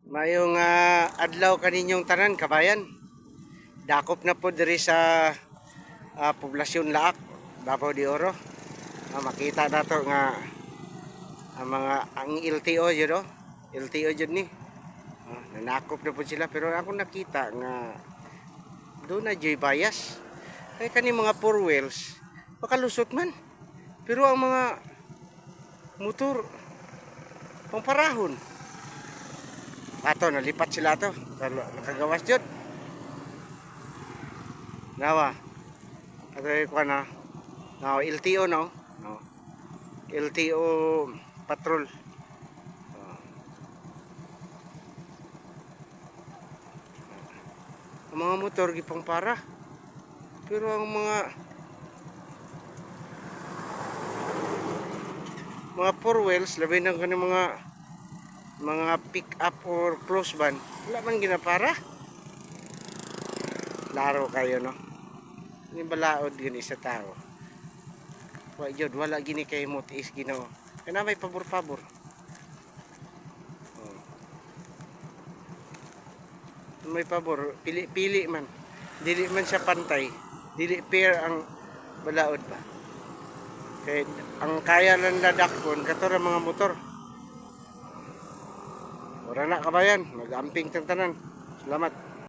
Mayong adlaw kaninyong tanan kabayan. Dakop na po diri sa poblasyon Laak, Davao de Oro. Makita nato nga ang mga LTO yun LTO yun ni. Nanakop na po sila pero ako nakita nga doon na joy bias. Kaya kani mga four wheels makalusot man. Pero ang mga motor pangparahon. Ato nalipat sila to. Nakagawas jud. Nawa. Ato ko na. Now LTO no. No. LTO patrol. Ang mga motor gipang para. Pero ang mga four wheels labi na kani mga pick up or close van wala man ginapara. Laro kayo no. Ni balaod gini sa tao. Wa jud wala gini kay motis Ginoo. Kana may pabor-pabor. May pabor, pili-pili man. Dili man siya pantay. Dili fair ang balaod ba. Kay ang kaya lang dadakpon kato mga motor. Ora na kabayan, mag-amping tanan. Salamat.